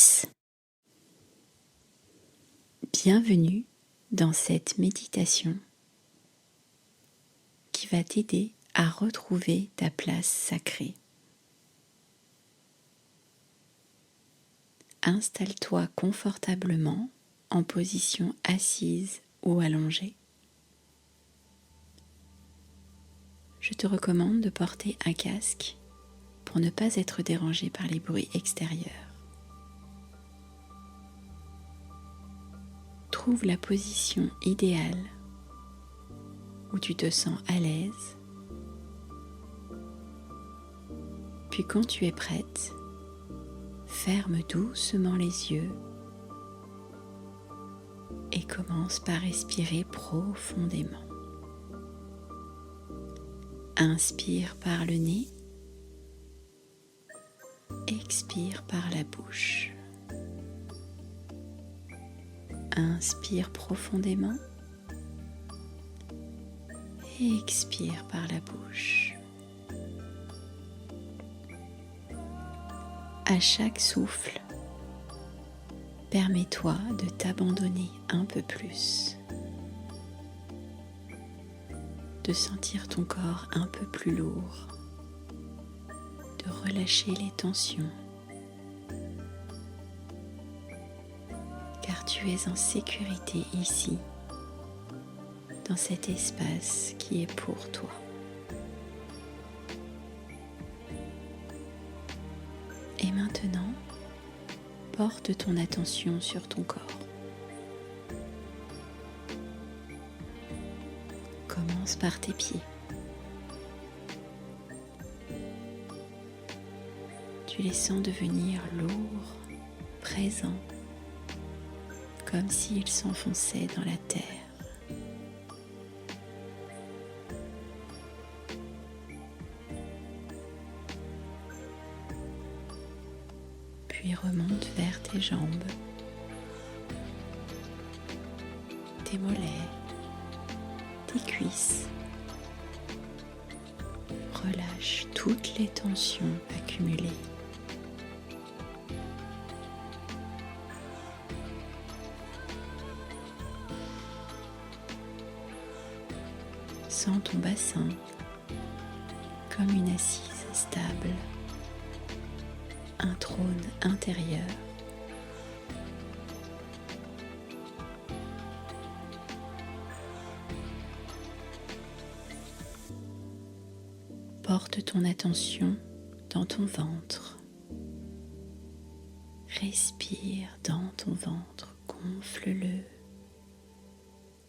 stress. Bienvenue dans cette méditation qui va t'aider à retrouver ta place sacrée. Installe-toi confortablement en position assise ou allongée. Je te recommande de porter un casque pour ne pas être dérangé par les bruits extérieurs. Trouve la position idéale où tu te sens à l'aise. Puis quand tu es prête, ferme doucement les yeux et commence par respirer profondément. Inspire par le nez, expire par la bouche. Inspire profondément et expire par la bouche. À chaque souffle, permets-toi de t'abandonner un peu plus, de sentir ton corps un peu plus lourd, de relâcher les tensions, car tu es en sécurité ici, dans cet espace qui est pour toi. Et maintenant, porte ton attention sur ton corps. Commence par tes pieds. Tu les sens devenir lourds, présents, comme s'ils s'enfonçaient dans la terre. Puis remonte vers tes jambes, tes mollets, tes cuisses. Relâche toutes les tensions accumulées. Sens ton bassin comme une assise stable, un trône intérieur. Porte ton attention dans ton ventre. Respire dans ton ventre, gonfle-le,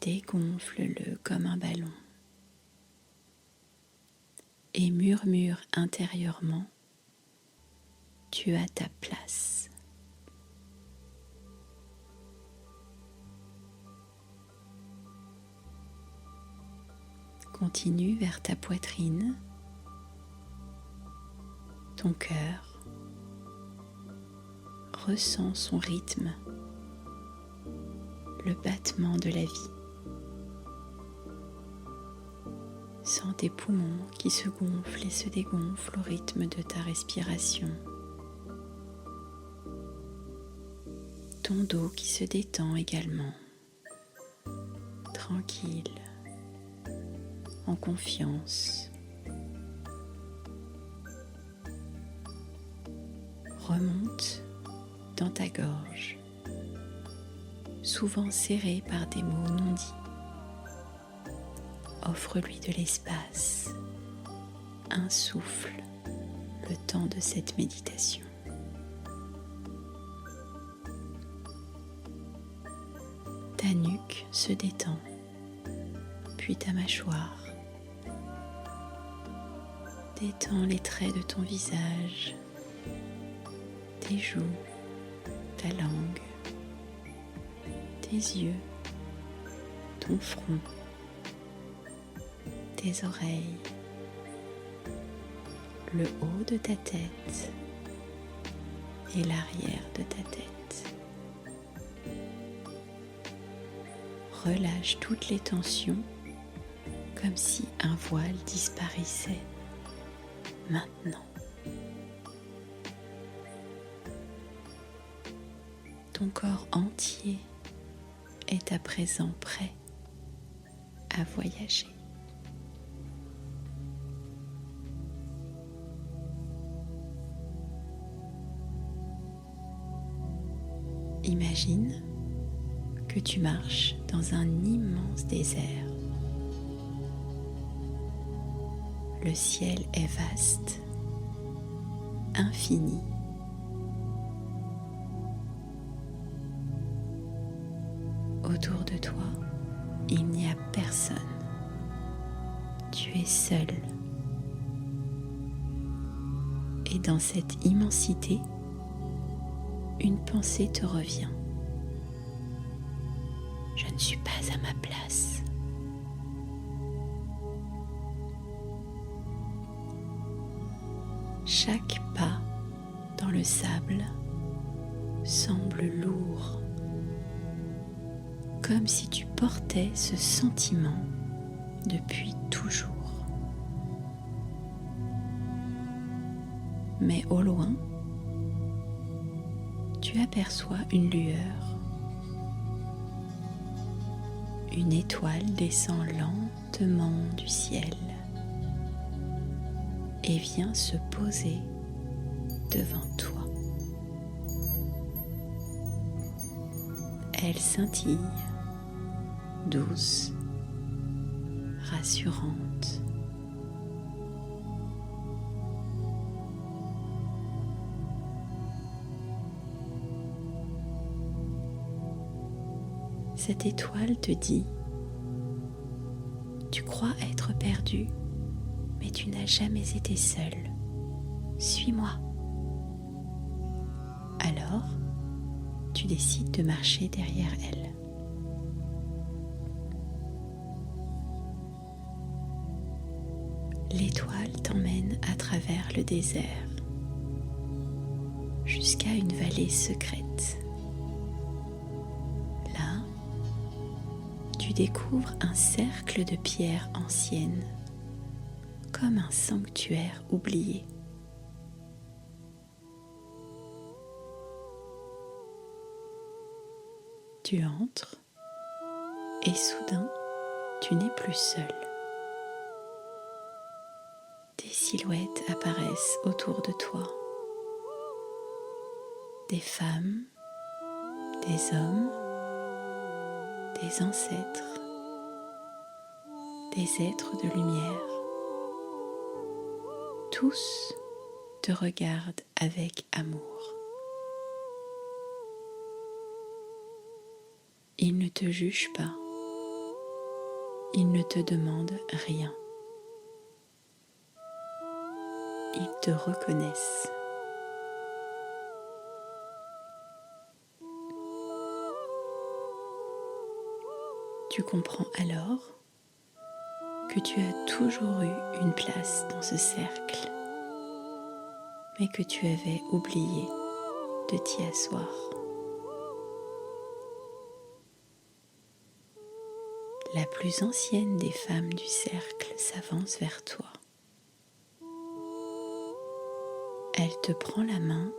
dégonfle-le comme un ballon. Et murmure intérieurement, tu as ta place. Continue vers ta poitrine, ton cœur. Ressens son rythme, le battement de la vie. Sens tes poumons qui se gonflent et se dégonflent au rythme de ta respiration. Ton dos qui se détend également, tranquille, en confiance. Remonte dans ta gorge, souvent serrée par des mots non dits. Offre-lui de l'espace, un souffle, le temps de cette méditation. Ta nuque se détend, puis ta mâchoire. Détends les traits de ton visage, tes joues, ta langue, tes yeux, ton front, tes oreilles, le haut de ta tête et l'arrière de ta tête. Relâche toutes les tensions comme si un voile disparaissait maintenant. ton corps entier est à présent prêt à voyager. Imagine que tu marches dans un immense désert. Le ciel est vaste, infini. Autour de toi, il n'y a personne. Tu es seul. Et dans cette immensité, une pensée te revient. Je ne suis pas à ma place. Chaque pas dans le sable semble lourd, comme si tu portais ce sentiment depuis toujours. Mais au loin, tu aperçois une lueur. Une étoile descend lentement du ciel et vient se poser devant toi. Elle scintille, douce, rassurante. Cette étoile te dit: tu crois être perdu, mais tu n'as jamais été seul. Suis-moi. Alors, tu décides de marcher derrière elle. L'étoile t'emmène à travers le désert, jusqu'à une vallée secrète. Là, tu découvres un cercle de pierres anciennes, comme un sanctuaire oublié. Tu entres et soudain, tu n'es plus seul. Des silhouettes apparaissent autour de toi. Des femmes, des hommes, des ancêtres, des êtres de lumière. Tous te regardent avec amour. Ils ne te jugent pas. Ils ne te demandent rien. Ils te reconnaissent. Tu comprends alors que tu as toujours eu une place dans ce cercle, mais que tu avais oublié de t'y asseoir. La plus ancienne des femmes du cercle s'avance vers toi. Elle te prend la main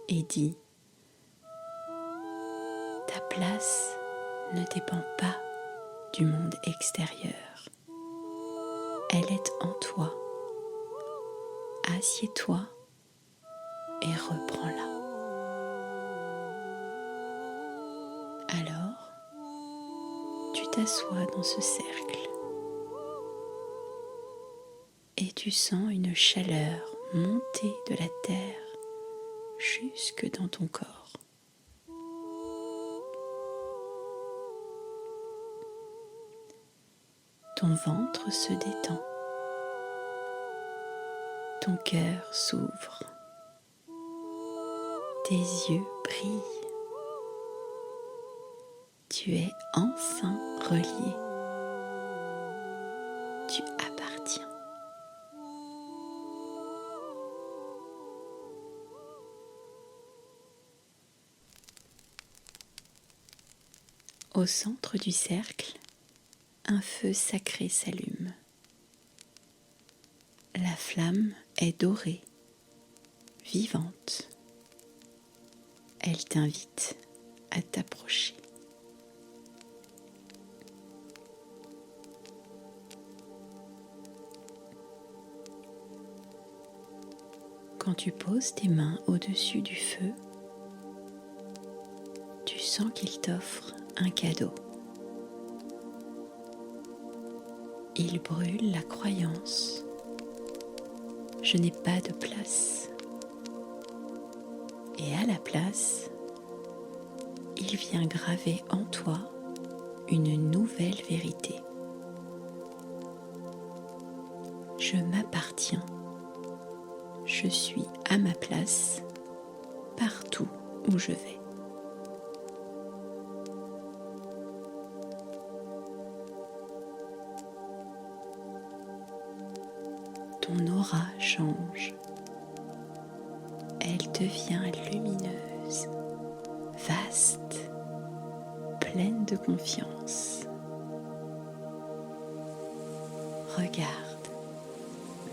et dit: ta place ne dépend pas du monde extérieur. Elle est en toi. Assieds-toi et reprends-la. Alors, tu t'assois dans ce cercle et tu sens une chaleur monter de la terre jusque dans ton corps. Ton ventre se détend. Ton cœur s'ouvre. Tes yeux brillent. Tu es enfin relié. Tu appartiens. Au centre du cercle, un feu sacré s'allume. La flamme est dorée, vivante. Elle t'invite à t'approcher. Quand tu poses tes mains au-dessus du feu, tu sens qu'il t'offre un cadeau. Il brûle la croyance « Je n'ai pas de place ». Et à la place, il vient graver en toi une nouvelle vérité. Je m'appartiens. Je suis à ma place partout où je vais. Ton aura change. Elle devient lumineuse, vaste, pleine de confiance. Regarde,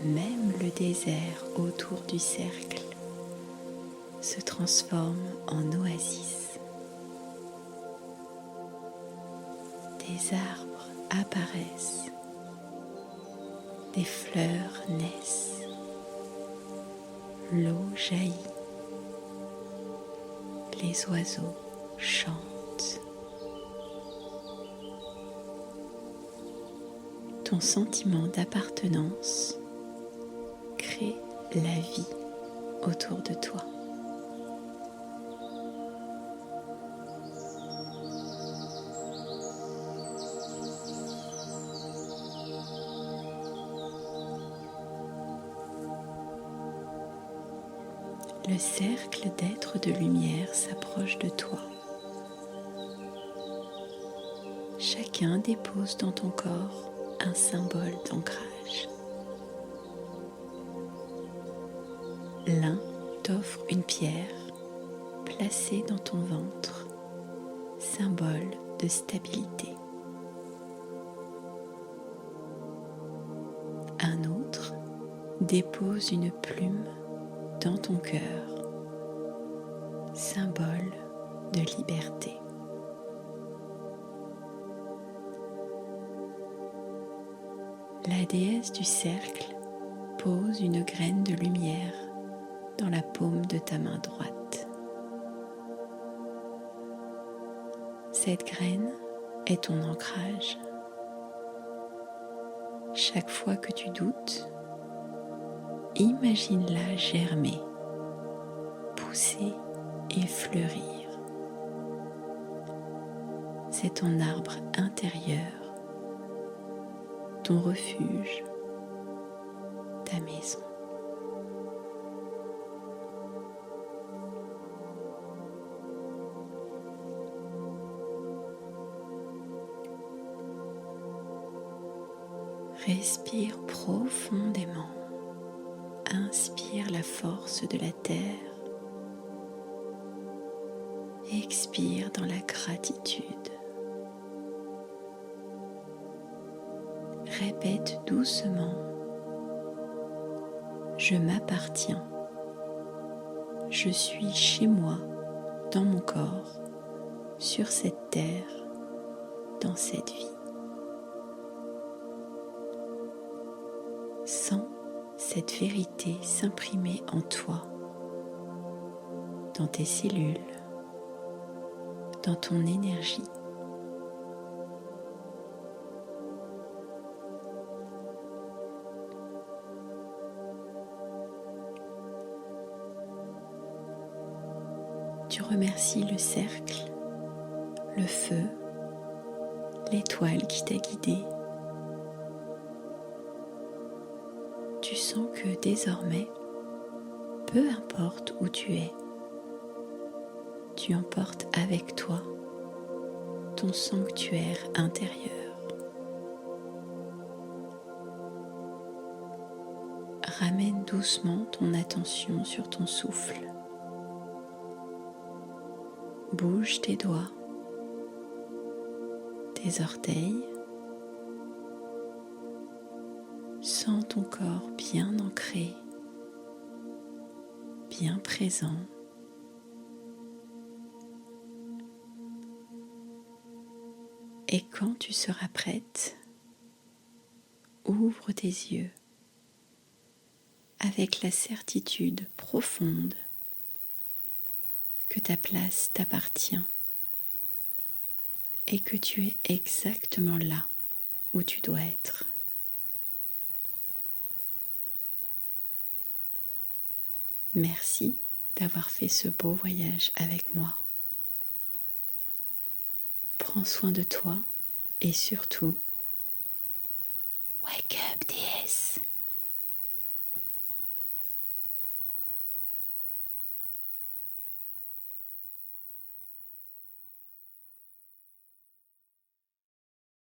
même le désert autour du cercle se transforme en oasis. Des arbres apparaissent, des fleurs naissent, l'eau jaillit, les oiseaux chantent. Ton sentiment d'appartenance crée la vie autour de toi. Le cercle d'êtres de lumière s'approche de toi. Chacun dépose dans ton corps un symbole d'ancrage. L'un t'offre une pierre placée dans ton ventre, symbole de stabilité. Un autre dépose une plume dans ton cœur, symbole de liberté. La déesse du cercle pose une graine de lumière dans la paume de ta main droite. Cette graine est ton ancrage. Chaque fois que tu doutes, imagine-la germer, pousser et fleurir. C'est ton arbre intérieur, ton refuge, ta maison. Respire profondément. Inspire la force de la terre. Expire dans la gratitude. Répète doucement. Je m'appartiens. Je suis chez moi, dans mon corps, sur cette terre, dans cette vie. Sens cette vérité s'imprimer en toi, dans tes cellules, dans ton énergie. Tu remercies le cercle, le feu, l'étoile qui t'a guidé. Tu sens que désormais, peu importe où tu es, tu emportes avec toi ton sanctuaire intérieur. Ramène doucement ton attention sur ton souffle. Bouge tes doigts, tes orteils. Sens ton corps bien ancré, bien présent. Et quand tu seras prête, ouvre tes yeux avec la certitude profonde que ta place t'appartient et que tu es exactement là où tu dois être. Merci d'avoir fait ce beau voyage avec moi. Prends soin de toi et surtout, wake up DS.